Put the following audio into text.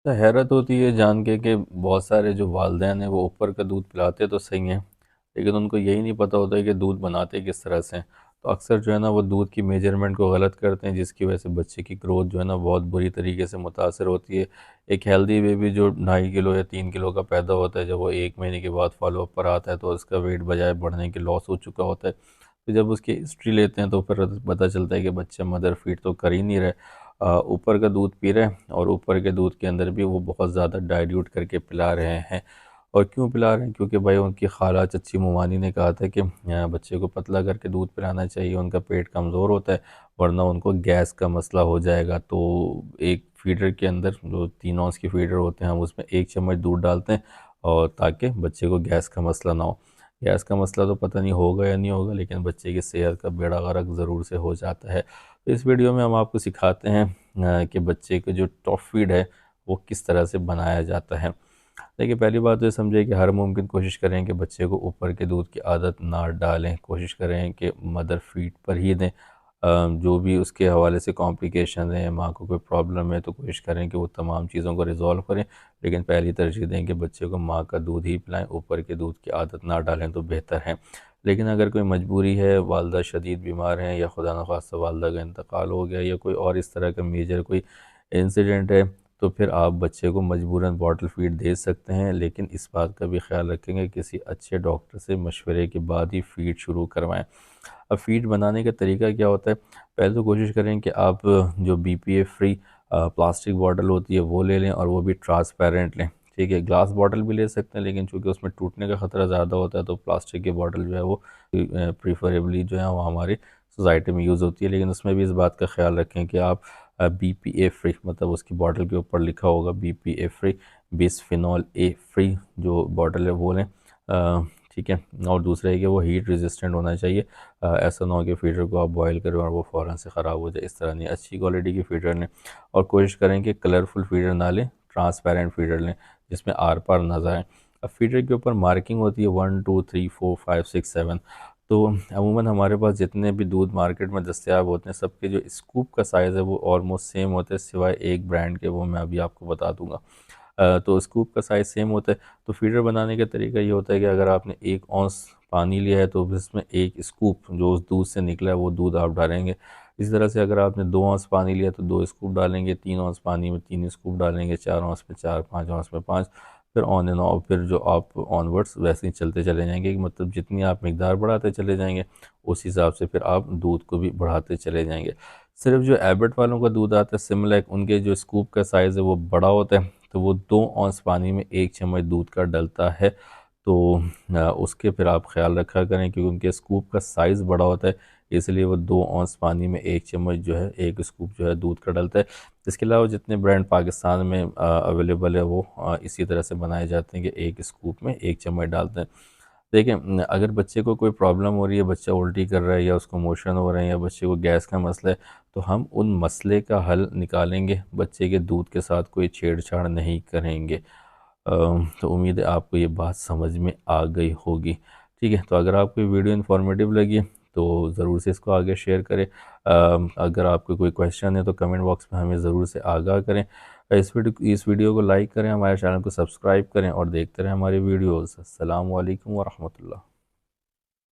तो हैरत होती है जान के कि बहुत सारे जो वालिदैन हैं वो ऊपर का दूध पिलाते तो सही हैं, लेकिन उनको यही नहीं पता होता है कि दूध बनाते किस तरह से हैं। तो अक्सर जो है ना वो दूध की मेजरमेंट को गलत करते हैं, जिसकी वजह से बच्चे की ग्रोथ जो है ना बहुत बुरी तरीके से मुतासर होती है। एक हेल्दी बेबी जो 2.5 किलो या 3 किलो का पैदा होता है, जब वो 1 महीने के बाद फॉलो अप पर आता है तो उसका वेट बजाय बढ़ने के लॉस हो चुका होता है। तो जब उसकी हिस्ट्री लेते हैं तो फिर पता चलता है कि बच्चा मदर फीड तो कर ही नहीं रहे, ऊपर का दूध पी रहे हैं, और ऊपर के दूध के अंदर भी वो बहुत ज़्यादा डाइल्यूट करके पिला रहे हैं। और क्यों पिला रहे हैं? क्योंकि भाई उनकी खाला चच्ची मुमानी ने कहा था कि बच्चे को पतला करके दूध पिलाना चाहिए, उनका पेट कमज़ोर होता है, वरना उनको गैस का मसला हो जाएगा। तो एक फीडर के अंदर जो 3 औंस की फीडर होते हैं, हम उसमें 1 चम्मच दूध डालते हैं, और ताकि बच्चे को गैस का मसला ना हो। गैस का मसला तो पता नहीं होगा या नहीं होगा, लेकिन बच्चे की सेहत का बेड़ा गर्क ज़रूर से हो जाता है। तो इस वीडियो में हम आपको सिखाते हैं कि बच्चे को जो टॉप फीड है वो किस तरह से बनाया जाता है। देखिए, पहली बात तो ये समझिए कि हर मुमकिन कोशिश करें कि बच्चे को ऊपर के दूध की आदत ना डालें, कोशिश करें कि मदर फीड पर ही दें। जो भी उसके हवाले से कॉम्प्लिकेशन है, माँ को कोई प्रॉब्लम है, तो कोशिश करें कि वो तमाम चीज़ों को रिज़ॉल्व करें, लेकिन पहली तरजीह दें कि बच्चे को माँ का दूध ही पिलाएं, ऊपर के दूध की आदत ना डालें तो बेहतर है। लेकिन अगर कोई मजबूरी है, वालदा शदीद बीमार हैं, या खुदा न खास्ता वालदा का इंतकाल हो गया, या कोई और इस तरह का मेजर कोई इंसिडेंट है, तो फिर आप बच्चे को मजबूरन बॉटल फीड दे सकते हैं, लेकिन इस बात का भी ख्याल रखेंगे किसी अच्छे डॉक्टर से मशवरे के बाद ही फ़ीड शुरू करवाएं। अब फ़ीड बनाने का तरीका क्या होता है? पहले तो कोशिश करें कि आप जो BPA फ्री प्लास्टिक बॉटल होती है वो ले लें, और वो भी ट्रांसपेरेंट लें। ठीक है, ग्लास बॉटल भी ले सकते हैं, लेकिन चूंकि उसमें टूटने का ख़तरा ज़्यादा होता है तो प्लास्टिक की बॉटल जो है वो प्रीफरेबली जो है वो हमारी सोसाइटी में यूज़ होती है। लेकिन उसमें भी इस बात का ख्याल रखें कि आप BPA फ्री, मतलब उसकी बॉटल के ऊपर लिखा होगा BPA फ्री, बिसफिनॉल A फ्री जो बॉटल है वो लें। ठीक है, और दूसरा है कि वो हीट रेजिस्टेंट होना चाहिए। ऐसा ना हो कि फीडर को आप बॉयल करें और वो फ़ौरन से ख़राब हो जाए, इस तरह नहीं, अच्छी क्वालिटी की फीडर लें। और कोशिश करें कि कलरफुल फीडर ना लें, ट्रांसपेरेंट फीडर लें जिसमें आर पार नज़र आए। अब फीडर के ऊपर मार्किंग होती है 1 2 3 4 5 6 7। तो अमूमन हमारे पास जितने भी दूध मार्केट में दस्तयाब होते हैं, सबके जो स्कूप का साइज़ है वो ऑलमोस्ट सेम होता है, सिवाय एक ब्रांड के, वो मैं अभी आपको बता दूंगा। तो स्कूप का साइज़ सेम होता है। तो फीडर बनाने का तरीका ये होता है कि अगर आपने 1 औंस पानी लिया है तो इसमें एक स्कूप जो उस दूध से निकला है वो दूध आप डालेंगे। इसी तरह से अगर आपने 2 औंस पानी लिया तो 2 स्कूप डालेंगे, 3 औंस पानी में 3 स्कूप डालेंगे, 4 औंस में 4, 5 औंस में 5, फिर ऑन एंड ऑफ, फिर जो आप ऑनवर्ड्स वैसे ही चलते चले जाएंगे, कि मतलब जितनी आप मकदार बढ़ाते चले जाएंगे उस हिसाब से फिर आप दूध को भी बढ़ाते चले जाएंगे। सिर्फ जो एबट वालों का दूध आता है सिमलैक, उनके जो स्कूप का साइज़ है वो बड़ा होता है, तो वो 2 औंस पानी में 1 चम्मच दूध का डलता है। तो उसके फिर आप ख्याल रखा करें, क्योंकि उनके स्कूप का साइज़ बड़ा होता है, इसलिए वो 2 औंस पानी में 1 चम्मच जो है, एक स्कूप जो है दूध का डलता है। इसके अलावा जितने ब्रांड पाकिस्तान में अवेलेबल है वो इसी तरह से बनाए जाते हैं कि एक स्कूप में 1 चम्मच डालते हैं। देखिए, अगर बच्चे को कोई प्रॉब्लम हो रही है, बच्चा उल्टी कर रहा है, या उसको मोशन हो रहे हैं, या बच्चे को गैस का मसला है, तो हम उन मसले का हल निकालेंगे, बच्चे के दूध के साथ कोई छेड़छाड़ नहीं करेंगे। तो उम्मीद है आपको ये बात समझ में आ गई होगी। ठीक है, तो अगर आपको ये वीडियो इन्फॉर्मेटिव लगी तो ज़रूर से इसको आगे शेयर करें। अगर आपको कोई क्वेश्चन है तो कमेंट बॉक्स में हमें ज़रूर से आगाह करें। इस वीडियो को लाइक करें, हमारे चैनल को सब्सक्राइब करें, और देखते रहें हमारी वीडियोज़। अस्सलामु अलैकुम व रहमतुल्लाह।